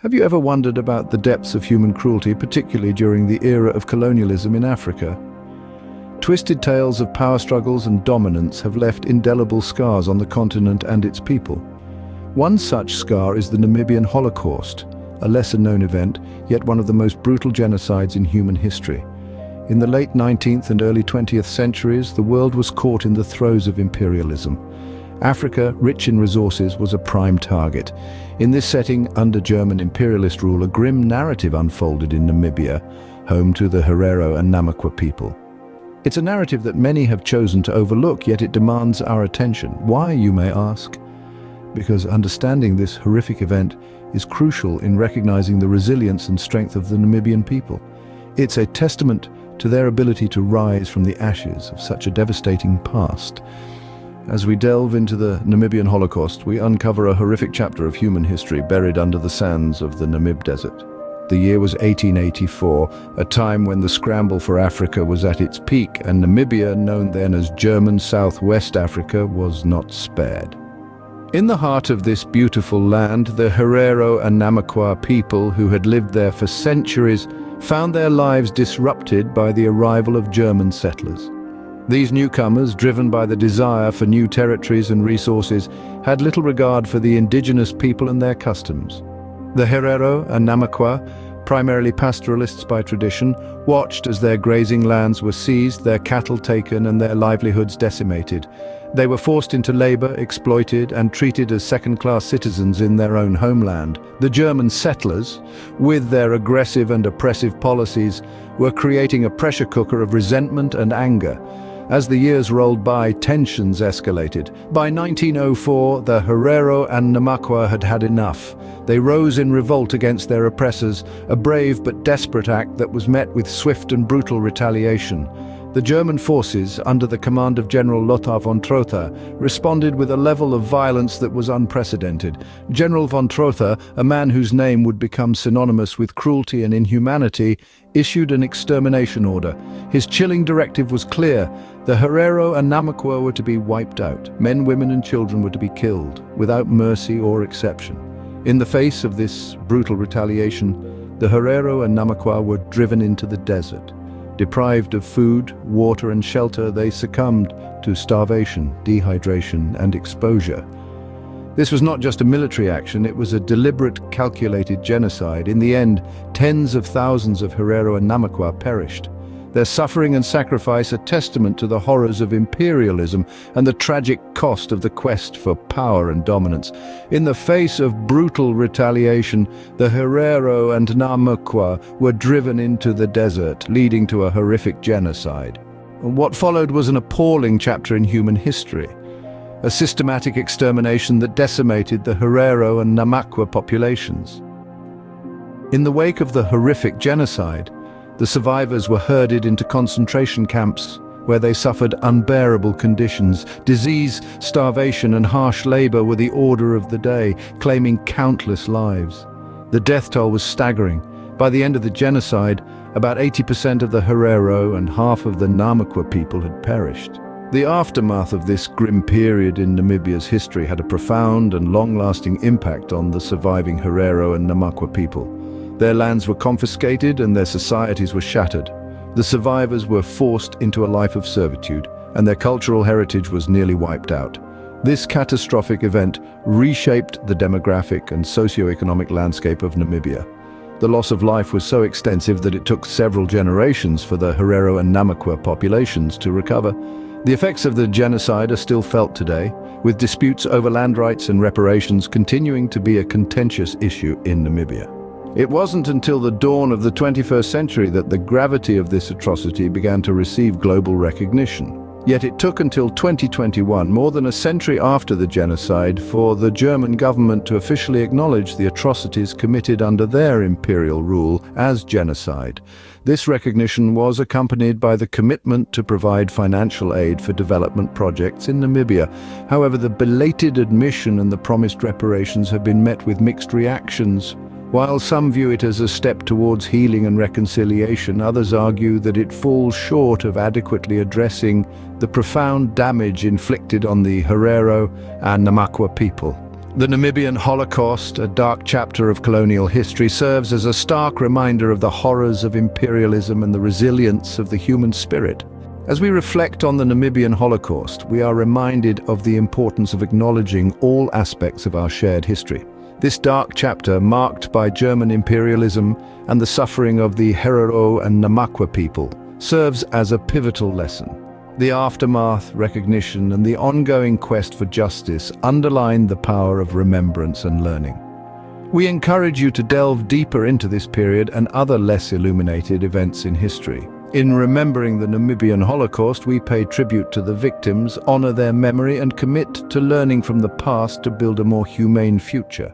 Have you ever wondered about the depths of human cruelty, particularly during the era of colonialism in Africa? Twisted tales of power struggles and dominance have left indelible scars on the continent and its people. One such scar is the Namibian Holocaust, a lesser-known event, yet one of the most brutal genocides in human history. In the late 19th and early 20th centuries, the world was caught in the throes of imperialism. Africa, rich in resources, was a prime target. In this setting, under German imperialist rule, a grim narrative unfolded in Namibia, home to the Herero and Nama people. It's a narrative that many have chosen to overlook, yet it demands our attention. Why, you may ask? Because understanding this horrific event is crucial in recognizing the resilience and strength of the Namibian people. It's a testament to their ability to rise from the ashes of such a devastating past. As we delve into the Namibian Holocaust, we uncover a horrific chapter of human history buried under the sands of the Namib Desert. The year was 1884, a time when the scramble for Africa was at its peak, and Namibia, known then as German Southwest Africa, was not spared. In the heart of this beautiful land, the Herero and Nama people, who had lived there for centuries, found their lives disrupted by the arrival of German settlers. These newcomers, driven by the desire for new territories and resources, had little regard for the indigenous people and their customs. The Herero and Nama, primarily pastoralists by tradition, watched as their grazing lands were seized, their cattle taken, and their livelihoods decimated. They were forced into labor, exploited, and treated as second-class citizens in their own homeland. The German settlers, with their aggressive and oppressive policies, were creating a pressure cooker of resentment and anger. As the years rolled by, tensions escalated. By 1904, the Herero and Nama had had enough. They rose in revolt against their oppressors, a brave but desperate act that was met with swift and brutal retaliation. The German forces, under the command of General Lothar von Trotha, responded with a level of violence that was unprecedented. General von Trotha, a man whose name would become synonymous with cruelty and inhumanity, issued an extermination order. His chilling directive was clear. The Herero and Nama were to be wiped out. Men, women and children were to be killed, without mercy or exception. In the face of this brutal retaliation, the Herero and Nama were driven into the desert. Deprived of food, water and shelter, they succumbed to starvation, dehydration and exposure. This was not just a military action, it was a deliberate, calculated genocide. In the end, tens of thousands of Herero and Nama perished. Their suffering and sacrifice a testament to the horrors of imperialism and the tragic cost of the quest for power and dominance. In the face of brutal retaliation, the Herero and Nama were driven into the desert, leading to a horrific genocide. What followed was an appalling chapter in human history, a systematic extermination that decimated the Herero and Nama populations. In the wake of the horrific genocide, the survivors were herded into concentration camps where they suffered unbearable conditions. Disease, starvation and harsh labor were the order of the day, claiming countless lives. The death toll was staggering. By the end of the genocide, about 80% of the Herero and half of the Nama people had perished. The aftermath of this grim period in Namibia's history had a profound and long-lasting impact on the surviving Herero and Nama people. Their lands were confiscated and their societies were shattered. The survivors were forced into a life of servitude, and their cultural heritage was nearly wiped out. This catastrophic event reshaped the demographic and socio-economic landscape of Namibia. The loss of life was so extensive that it took several generations for the Herero and Nama populations to recover. The effects of the genocide are still felt today, with disputes over land rights and reparations continuing to be a contentious issue in Namibia. It wasn't until the dawn of the 21st century that the gravity of this atrocity began to receive global recognition. Yet it took until 2021, more than a century after the genocide, for the German government to officially acknowledge the atrocities committed under their imperial rule as genocide. This recognition was accompanied by the commitment to provide financial aid for development projects in Namibia. However, the belated admission and the promised reparations have been met with mixed reactions. While some view it as a step towards healing and reconciliation, others argue that it falls short of adequately addressing the profound damage inflicted on the Herero and Nama people. The Namibian Holocaust, a dark chapter of colonial history, serves as a stark reminder of the horrors of imperialism and the resilience of the human spirit. As we reflect on the Namibian Holocaust, we are reminded of the importance of acknowledging all aspects of our shared history. This dark chapter, marked by German imperialism and the suffering of the Herero and Nama people, serves as a pivotal lesson. The aftermath, recognition, and the ongoing quest for justice underline the power of remembrance and learning. We encourage you to delve deeper into this period and other less illuminated events in history. In remembering the Namibian Holocaust, we pay tribute to the victims, honor their memory, and commit to learning from the past to build a more humane future.